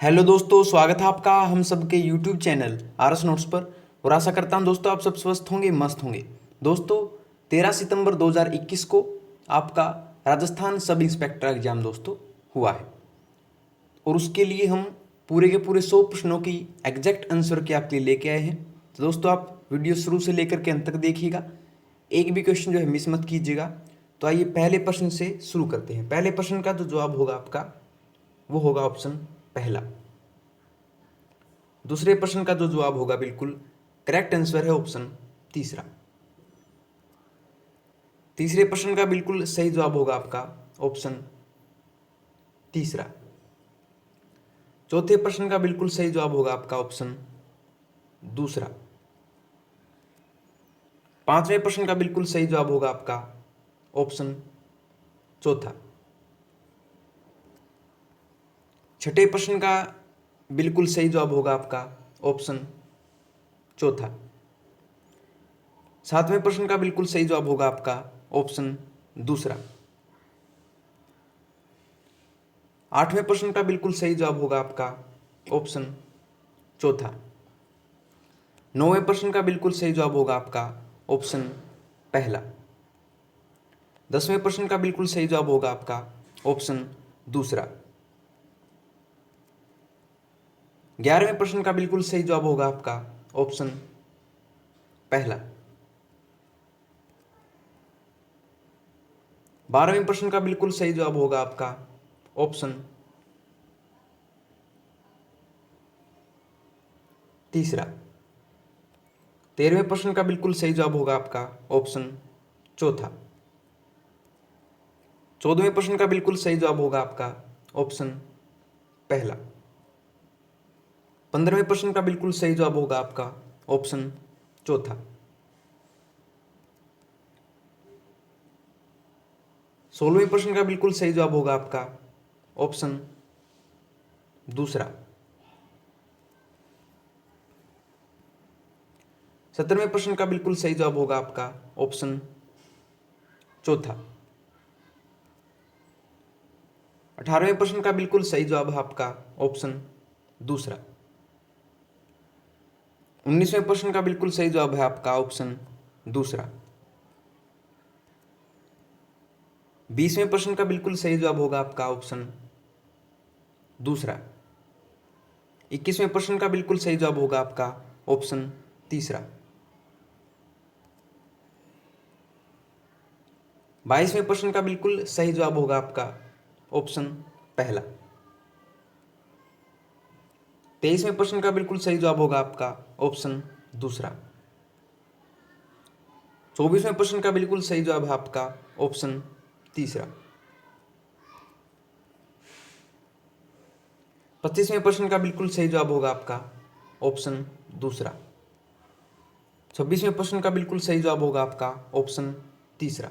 Hello दोस्तों, स्वागत है आपका हम सबके यूट्यूब चैनल आरएस नोट्स पर। और आशा करता हूं दोस्तों आप सब स्वस्थ होंगे, मस्त होंगे। दोस्तों 13 सितंबर 2021 को आपका राजस्थान सब इंस्पेक्टर एग्जाम दोस्तों हुआ है। और उसके लिए हम पूरे के पूरे 100 प्रश्नों की एग्जैक्ट आंसर के आपके लिए लेके आए हैं। तो दोस्तों आप वीडियो शुरू से लेकर के अंत तक देखिएगा, एक भी क्वेश्चन जो है मिस मत कीजिएगा। तो आइए पहले प्रश्न से शुरू करते हैं। पहले प्रश्न का जो जवाब होगा आपका वो होगा ऑप्शन पहला। दूसरे प्रश्न का जो जवाब होगा बिल्कुल करेक्ट आंसर है ऑप्शन तीसरा। तीसरे प्रश्न का बिल्कुल सही जवाब होगा आपका ऑप्शन तीसरा। चौथे प्रश्न का बिल्कुल सही जवाब होगा आपका ऑप्शन दूसरा। पांचवें प्रश्न का बिल्कुल सही जवाब होगा आपका ऑप्शन चौथा। छठे प्रश्न का बिल्कुल सही जवाब होगा आपका ऑप्शन चौथा। सातवें प्रश्न का बिल्कुल सही जवाब होगा आपका ऑप्शन दूसरा। आठवें प्रश्न का बिल्कुल सही जवाब होगा आपका ऑप्शन चौथा। नौवें प्रश्न का बिल्कुल सही जवाब होगा आपका ऑप्शन पहला। 10वें प्रश्न का बिल्कुल सही जवाब होगा आपका ऑप्शन दूसरा। 11वें प्रश्न का बिल्कुल सही जवाब होगा आपका ऑप्शन पहला। 12वें प्रश्न का बिल्कुल सही जवाब होगा आपका ऑप्शन तीसरा। 13वें प्रश्न का बिल्कुल सही जवाब होगा आपका ऑप्शन चौथा। 14वें प्रश्न का बिल्कुल सही जवाब होगा आपका ऑप्शन पहला। 15वें प्रश्न का बिल्कुल सही जवाब होगा आपका ऑप्शन चौथा। 16वें प्रश्न का बिल्कुल सही जवाब होगा आपका ऑप्शन दूसरा। 17वें प्रश्न का बिल्कुल सही जवाब होगा आपका ऑप्शन चौथा। 18वें प्रश्न का बिल्कुल सही जवाब है आपका ऑप्शन दूसरा। 19वें प्रश्न का बिल्कुल सही जवाब है आपका ऑप्शन दूसरा। 20वें प्रश्न का बिल्कुल सही जवाब होगा आपका ऑप्शन दूसरा। 21वें प्रश्न का बिल्कुल सही जवाब होगा आपका ऑप्शन तीसरा। 22वें प्रश्न का बिल्कुल सही जवाब होगा आपका ऑप्शन पहला। 23वें प्रश्न का बिल्कुल सही जवाब होगा आपका ऑप्शन दूसरा। 24वें प्रश्न का बिल्कुल सही जवाब है आपका ऑप्शन तीसरा। 25वें प्रश्न का बिल्कुल सही जवाब होगा आपका ऑप्शन दूसरा। 26वें प्रश्न का बिल्कुल सही जवाब होगा आपका ऑप्शन तीसरा।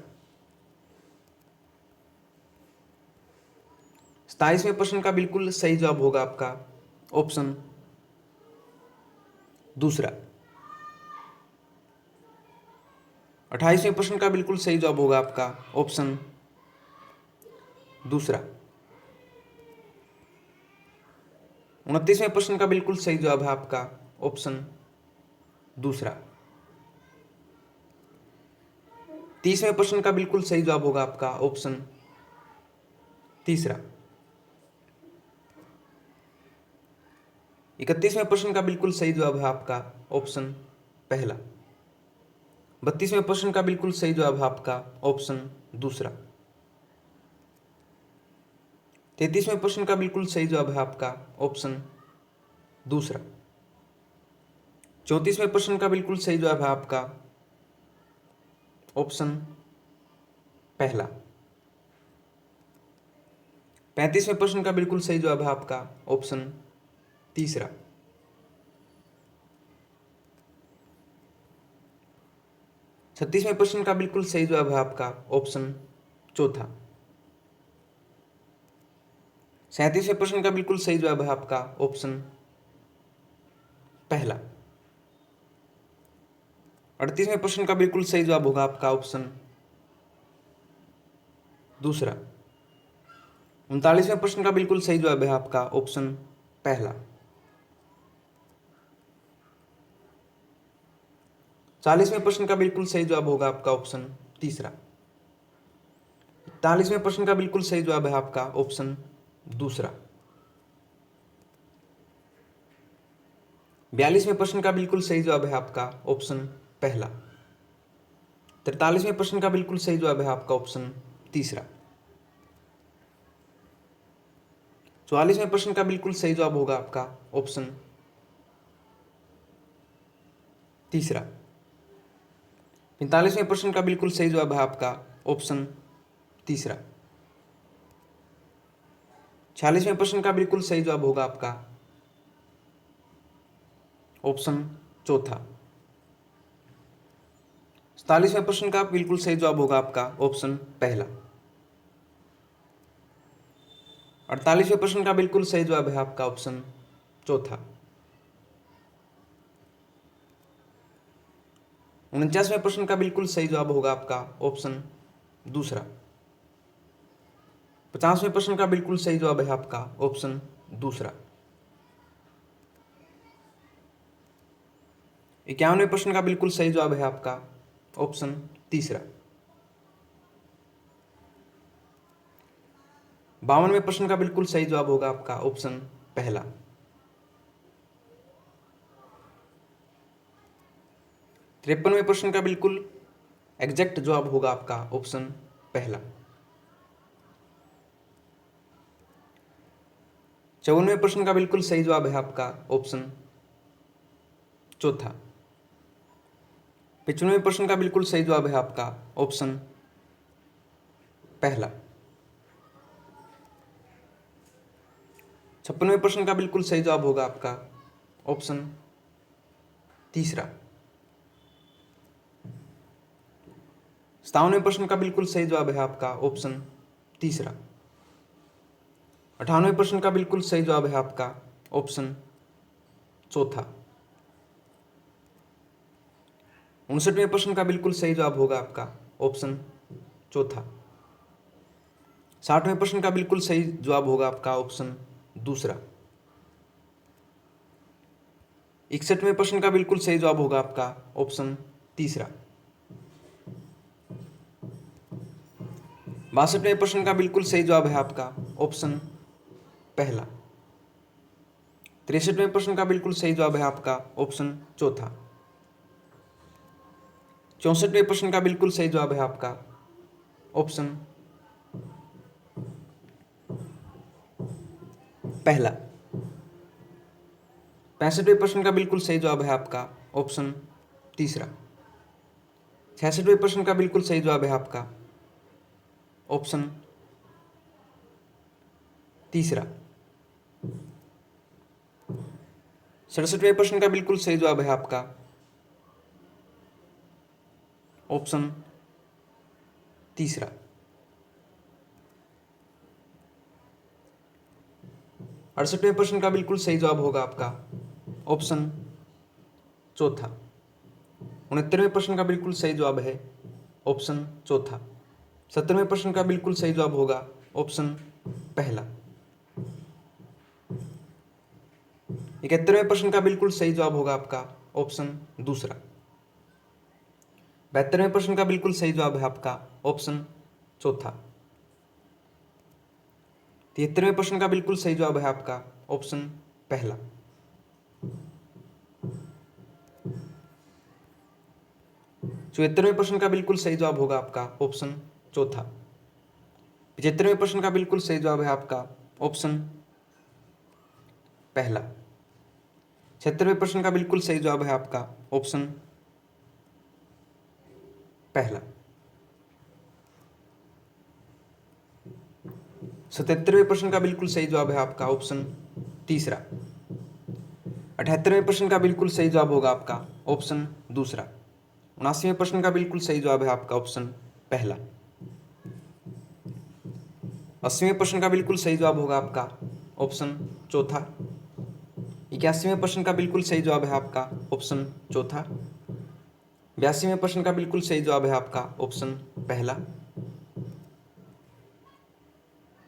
27वें प्रश्न का बिल्कुल सही जवाब होगा आपका ऑप्शन दूसरा। 28वें प्रश्न का बिल्कुल सही जवाब होगा आपका ऑप्शन दूसरा। 29वें प्रश्न का बिल्कुल सही जवाब है आपका ऑप्शन दूसरा। 30वें प्रश्न का बिल्कुल सही जवाब होगा आपका ऑप्शन तीसरा। 31वें प्रश्न का बिल्कुल सही जवाब है आपका ऑप्शन पहला। 32वें प्रश्न का बिल्कुल सही जवाब है आपका ऑप्शन दूसरा। 33वें प्रश्न का बिल्कुल सही जवाब है आपका ऑप्शन दूसरा। 34वें प्रश्न का बिल्कुल सही जवाब है आपका ऑप्शन पहला। 35वें प्रश्न का बिल्कुल सही जवाब है आपका ऑप्शन तीसरा। 36वें प्रश्न का बिल्कुल सही जवाब है आपका ऑप्शन चौथा। 37वें प्रश्न का बिल्कुल सही जवाब है आपका ऑप्शन पहला। 38वें प्रश्न का बिल्कुल सही जवाब होगा आपका ऑप्शन दूसरा। 39वें प्रश्न का बिल्कुल सही जवाब है आपका ऑप्शन पहला। 40वें प्रश्न का बिल्कुल सही जवाब होगा आपका ऑप्शन तीसरा। 41वें प्रश्न का बिल्कुल सही जवाब है आपका ऑप्शन दूसरा। 42वें प्रश्न का बिल्कुल सही जवाब है आपका ऑप्शन पहला। 43वें प्रश्न का बिल्कुल सही जवाब है आपका ऑप्शन तीसरा। 44वें प्रश्न का बिल्कुल सही जवाब होगा आपका ऑप्शन तीसरा। 45वें प्रश्न का बिल्कुल सही जवाब है आपका ऑप्शन तीसरा। 46वें प्रश्न का बिल्कुल सही जवाब होगा आपका ऑप्शन चौथा। 47वें प्रश्न का बिल्कुल सही जवाब होगा आपका ऑप्शन पहला। 48वें प्रश्न का बिल्कुल सही जवाब है आपका ऑप्शन चौथा। 49वें प्रश्न का बिल्कुल सही जवाब होगा आपका ऑप्शन दूसरा। 50वें प्रश्न का बिल्कुल सही जवाब है आपका ऑप्शन दूसरा। 51वें प्रश्न का बिल्कुल सही जवाब है आपका ऑप्शन तीसरा। 52वें प्रश्न का बिल्कुल सही जवाब होगा आपका ऑप्शन पहला। 53वें प्रश्न का बिल्कुल एग्जैक्ट जवाब होगा आपका ऑप्शन पहला। 54वें प्रश्न का बिल्कुल सही जवाब है आपका ऑप्शन चौथा। 55वें प्रश्न का बिल्कुल सही जवाब है आपका ऑप्शन पहला। 56वें प्रश्न का बिल्कुल सही जवाब होगा आपका ऑप्शन तीसरा। 57वें प्रश्न का बिल्कुल सही जवाब है आपका ऑप्शन तीसरा। 58वें प्रश्न का बिल्कुल सही जवाब है आपका ऑप्शन चौथा। 59वें प्रश्न का बिल्कुल सही जवाब होगा आपका ऑप्शन चौथा। 60वें प्रश्न का बिल्कुल सही जवाब होगा आपका ऑप्शन दूसरा। 61वें प्रश्न का बिल्कुल सही जवाब होगा आपका ऑप्शन तीसरा। 62वें प्रश्न का बिल्कुल सही जवाब है आपका ऑप्शन पहला। 63वें प्रश्न का बिल्कुल सही जवाब है आपका ऑप्शन चौथा। 64वें प्रश्न का बिल्कुल सही जवाब है आपका ऑप्शन पहला। 65वें प्रश्न का बिल्कुल सही जवाब है आपका ऑप्शन तीसरा। 66वें प्रश्न का बिल्कुल सही जवाब है आपका ऑप्शन तीसरा। 67वें प्रश्न का बिल्कुल सही जवाब है आपका ऑप्शन तीसरा। 68वें प्रश्न का बिल्कुल सही जवाब होगा आपका ऑप्शन चौथा। 69वें प्रश्न का बिल्कुल सही जवाब है ऑप्शन चौथा। 70वें प्रश्न का बिल्कुल सही जवाब होगा ऑप्शन पहला। 71वें प्रश्न का बिल्कुल सही जवाब होगा आपका ऑप्शन दूसरा। 72वें प्रश्न का बिल्कुल सही जवाब है आपका ऑप्शन चौथा। 73वें प्रश्न का बिल्कुल सही जवाब है आपका ऑप्शन पहला। 74वें प्रश्न का बिल्कुल सही जवाब होगा आपका ऑप्शन चौथा। 75वें प्रश्न का बिल्कुल सही जवाब है आपका ऑप्शन पहला। 76वें प्रश्न का बिल्कुल सही जवाब है आपका ऑप्शन पहला। 77वें प्रश्न का बिल्कुल सही जवाब है आपका ऑप्शन तीसरा। 78वें प्रश्न का बिल्कुल सही जवाब होगा आपका ऑप्शन दूसरा। 79वें प्रश्न का बिल्कुल सही जवाब है आपका ऑप्शन पहला। 80वें प्रश्न का बिल्कुल सही जवाब होगा आपका ऑप्शन चौथा। 81वें प्रश्न का बिल्कुल सही जवाब है आपका ऑप्शन चौथा। 82वें प्रश्न का बिल्कुल सही जवाब है आपका ऑप्शन पहला।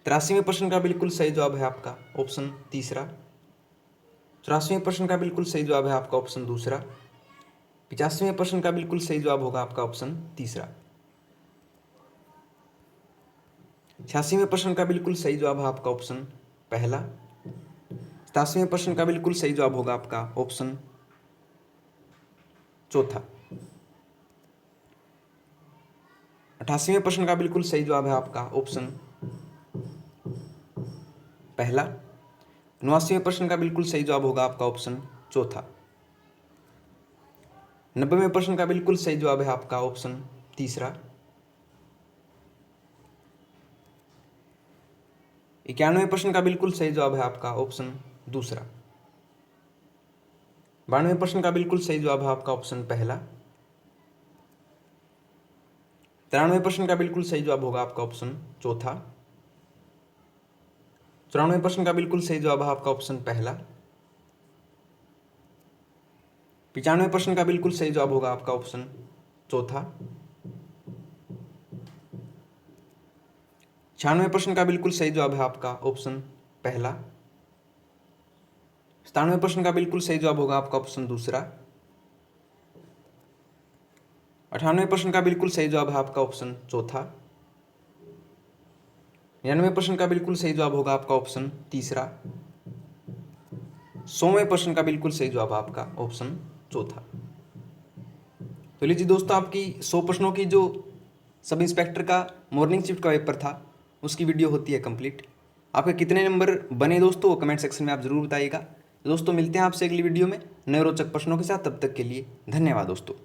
83वें प्रश्न का बिल्कुल सही जवाब है आपका ऑप्शन तीसरा। 84वें प्रश्न का बिल्कुल सही जवाब है आपका ऑप्शन दूसरा। 85वें प्रश्न का बिल्कुल सही जवाब होगा आपका ऑप्शन तीसरा। 86वें प्रश्न का बिल्कुल सही जवाब है आपका ऑप्शन पहला। 87वें प्रश्न का बिल्कुल सही जवाब होगा आपका ऑप्शन चौथा। 88वें प्रश्न का बिल्कुल सही जवाब है आपका ऑप्शन पहला। 89वें प्रश्न का बिल्कुल सही जवाब होगा आपका ऑप्शन चौथा। 90वें प्रश्न का बिल्कुल सही जवाब है आपका ऑप्शन तीसरा। 91वें प्रश्न का बिल्कुल सही जवाब है आपका ऑप्शन दूसरा। 92वें प्रश्न का बिल्कुल सही जवाब है आपका ऑप्शन पहला। 93वें प्रश्न का बिल्कुल सही जवाब होगा आपका ऑप्शन चौथा। 94वें प्रश्न का बिल्कुल सही जवाब है आपका ऑप्शन पहला। 95वें प्रश्न का बिल्कुल सही जवाब होगा आपका ऑप्शन चौथा। 96वें प्रश्न का बिल्कुल सही जवाब है आपका ऑप्शन पहला। 97वें प्रश्न का बिल्कुल सही जवाब होगा आपका ऑप्शन दूसरा। 98वें प्रश्न का बिल्कुल सही जवाब है आपका ऑप्शन चौथा। 99वें प्रश्न का बिल्कुल सही जवाब होगा आपका ऑप्शन तीसरा। 100वें प्रश्न का बिल्कुल सही जवाब है आपका ऑप्शन चौथा। तो लीजिए दोस्तों, आपकी 100 प्रश्नों की जो सब इंस्पेक्टर का मॉर्निंग शिफ्ट का पेपर था उसकी वीडियो होती है कंप्लीट। आपके कितने नंबर बने दोस्तों वो कमेंट सेक्शन में आप जरूर बताइएगा। दोस्तों मिलते हैं आपसे अगली वीडियो में नए रोचक प्रश्नों के साथ। तब तक के लिए धन्यवाद दोस्तों।